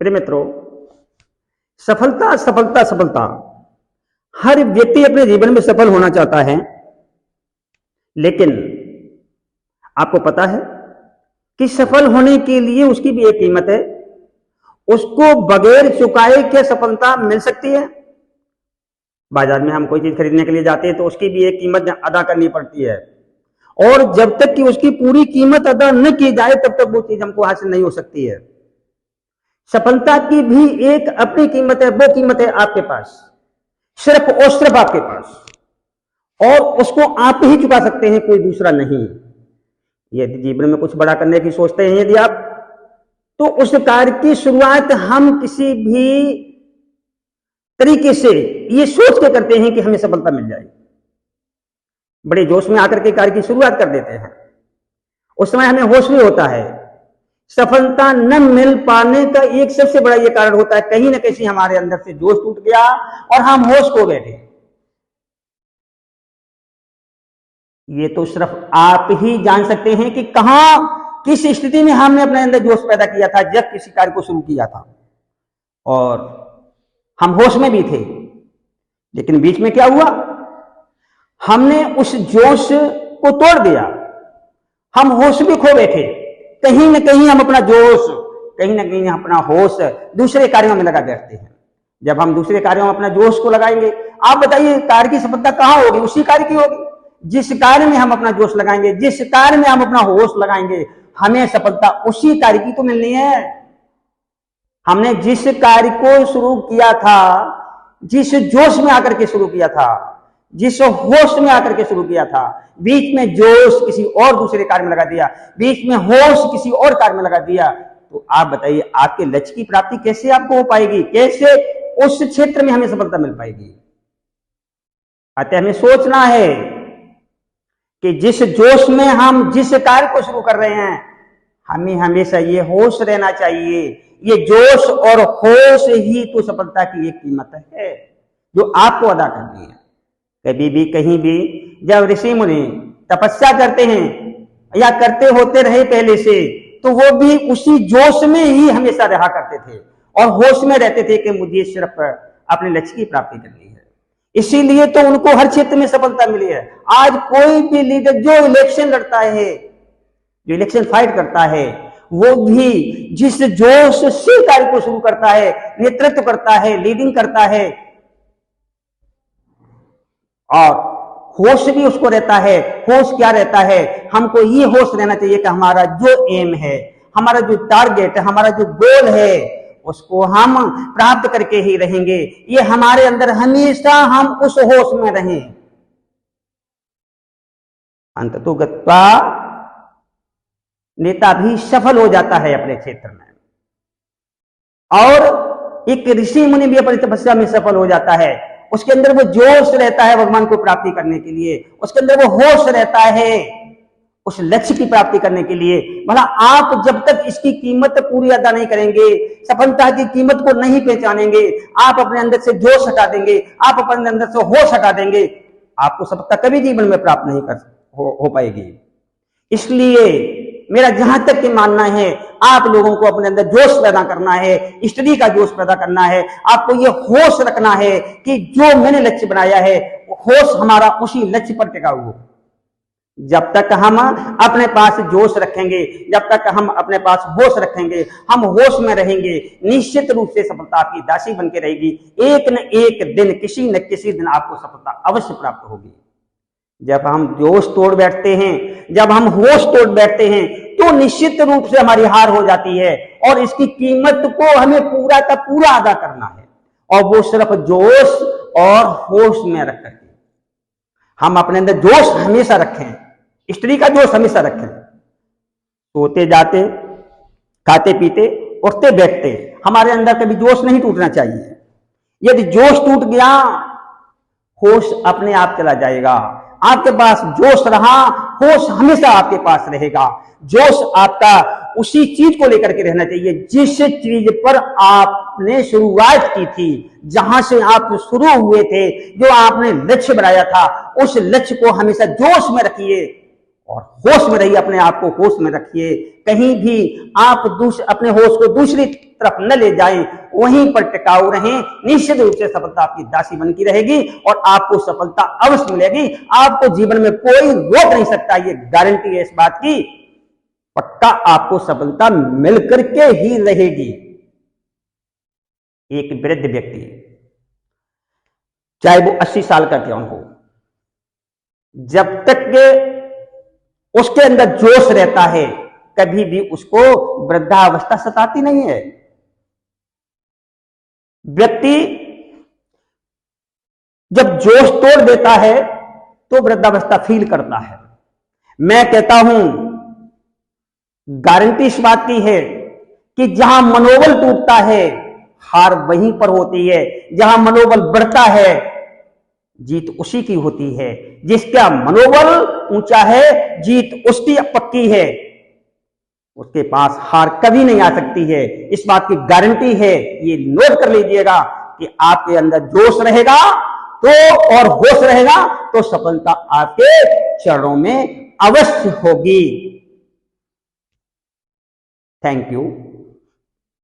प्रिय मित्रों, सफलता सफलता सफलता, हर व्यक्ति अपने जीवन में सफल होना चाहता है, लेकिन आपको पता है कि सफल होने के लिए उसकी भी एक कीमत है। उसको बगैर चुकाए क्या सफलता मिल सकती है? बाजार में हम कोई चीज खरीदने के लिए जाते हैं तो उसकी भी एक कीमत अदा करनी पड़ती है, और जब तक कि उसकी पूरी कीमत अदा न की जाए तब तक वो चीज हमको हासिल नहीं हो सकती है। सफलता की भी एक अपनी कीमत है, वो कीमत है आपके पास, सिर्फ और सिर्फ आपके पास, और उसको आप ही चुका सकते हैं, कोई दूसरा नहीं। यदि जीवन में कुछ बड़ा करने की सोचते हैं यदि आप, तो उस कार्य की शुरुआत हम किसी भी तरीके से ये सोच के करते हैं कि हमें सफलता मिल जाएगी। बड़े जोश में आकर के कार्य की शुरुआत कर देते हैं, उस समय हमें होश भी होता है। सफलता न मिल पाने का एक सबसे बड़ा ये कारण होता है, कहीं ना कहीं हमारे अंदर से जोश टूट गया और हम होश खो बैठे। ये तो सिर्फ आप ही जान सकते हैं कि कहां किस स्थिति में हमने अपने अंदर जोश पैदा किया था जब किसी कार्य को शुरू किया था, और हम होश में भी थे, लेकिन बीच में क्या हुआ, हमने उस जोश को तोड़ दिया, हम होश भी खो बैठे। कहीं ना कहीं हम अपना जोश, कहीं ना कहीं अपना होश दूसरे कार्यों में लगा बैठते हैं। जब हम दूसरे कार्यों में अपना जोश को लगाएंगे, आप बताइए कार्य की सफलता कहां होगी? उसी कार्य की होगी जिस कार्य में हम अपना जोश लगाएंगे, जिस कार्य में हम अपना होश लगाएंगे, हमें सफलता उसी कार्य की तो मिलनी है। हमने जिस कार्य को शुरू किया था, जिस जोश में आकर के शुरू किया था, जिस होश में आकर के शुरू किया था, बीच में जोश किसी और दूसरे कार्य में लगा दिया, बीच में होश किसी और कार्य में लगा दिया, तो आप बताइए आपके लक्ष्य की प्राप्ति कैसे आपको हो पाएगी? कैसे उस क्षेत्र में हमें सफलता मिल पाएगी? अतः हमें सोचना है कि जिस जोश में हम जिस कार्य को शुरू कर रहे हैं, हमें हमेशा ये होश रहना चाहिए। ये जोश और होश ही तो सफलता की एक कीमत है जो आपको अदा करनी है। कभी भी कहीं भी जब ऋषि मुनि तपस्या करते हैं या करते होते रहे पहले से, तो वो भी उसी जोश में ही हमेशा रहा करते थे और होश में रहते थे कि मुझे सिर्फ अपने लक्ष्य की प्राप्ति करनी है। इसीलिए तो उनको हर क्षेत्र में सफलता मिली है। आज कोई भी लीडर जो इलेक्शन लड़ता है, जो इलेक्शन फाइट करता है, वो भी जिस जोश से कार्य को शुरू करता है, नेतृत्व करता है, लीडिंग करता है, और होश भी उसको रहता है। होश क्या रहता है? हमको ये होश रहना चाहिए कि हमारा जो एम है, हमारा जो टारगेट है, हमारा जो गोल है, उसको हम प्राप्त करके ही रहेंगे। ये हमारे अंदर हमेशा हम उस होश में रहें। अंततो गत्वा नेता भी सफल हो जाता है अपने क्षेत्र में, और एक ऋषि मुनि भी अपनी तपस्या में सफल हो जाता है। उसके अंदर वो जोश रहता है भगवान को प्राप्ति करने के लिए, उसके अंदर वो होश रहता है उस लक्ष्य की प्राप्ति करने के लिए। भला आप जब तक इसकी कीमत पूरी अदा नहीं करेंगे, सफलता की कीमत को नहीं पहचानेंगे, आप अपने अंदर से जोश हटा देंगे, आप अपने अंदर से होश हटा देंगे, आपको सफलता कभी जीवन में प्राप्त नहीं हो पाएगी। इसलिए मेरा जहां तक के मानना है, आप लोगों को अपने अंदर जोश पैदा करना है, स्टडी का जोश पैदा करना है। आपको ये होश रखना है कि जो मैंने लक्ष्य बनाया है, होश हमारा उसी लक्ष्य पर टिका हुआ। जब तक हम अपने पास जोश रखेंगे, जब तक हम अपने पास होश रखेंगे, हम होश में रहेंगे, निश्चित रूप से सफलता आपकी दासी बन के रहेगी। एक न एक दिन, किसी न किसी दिन आपको सफलता अवश्य प्राप्त होगी। जब हम जोश तोड़ बैठते हैं, जब हम होश तोड़ बैठते हैं, तो निश्चित रूप से हमारी हार हो जाती है, और इसकी कीमत को हमें पूरा का पूरा अदा करना है, और वो सिर्फ जोश और होश में रख करके। हम अपने अंदर जोश हमेशा रखें, स्त्री का जोश हमेशा रखें। सोते जाते, खाते पीते, उठते बैठते, हमारे अंदर कभी जोश नहीं टूटना चाहिए। यदि जोश टूट गया, होश अपने आप चला जाएगा। आपके पास जोश रहा, होश हमेशा आपके पास रहेगा। जोश आपका उसी चीज को लेकर के रहना चाहिए जिस चीज पर आपने शुरुआत की थी, जहां से आप शुरू हुए थे, जो आपने लक्ष्य बनाया था, उस लक्ष्य को हमेशा जोश में रखिए और होश में रहिए, अपने आप को होश में रखिए, कहीं भी आप अपने होश को दूसरी तरफ न ले जाएं, वहीं पर टिकाऊ रहें। निश्चित रूप से सफलता आपकी दासी बन की रहेगी और आपको सफलता अवश्य मिलेगी। आपको जीवन में कोई रोक नहीं सकता, ये गारंटी है इस बात की, पक्का आपको सफलता मिलकर के ही रहेगी। एक वृद्ध व्यक्ति, चाहे वो 80 साल का क्यों हो, जब तक के उसके अंदर जोश रहता है, कभी भी उसको वृद्धावस्था सताती नहीं है। व्यक्ति जब जोश तोड़ देता है तो वृद्धावस्था फील करता है। मैं कहता हूं, गारंटी इस बात की है कि जहां मनोबल टूटता है, हार वहीं पर होती है। जहां मनोबल बढ़ता है, जीत उसी की होती है। जिसका मनोबल ऊंचा है, जीत उसकी पक्की है, उसके पास हार कभी नहीं आ सकती है। इस बात की गारंटी है। ये नोट कर लीजिएगा कि आपके अंदर जोश रहेगा तो और होश रहेगा तो सफलता आपके चरणों में अवश्य होगी। Thank you.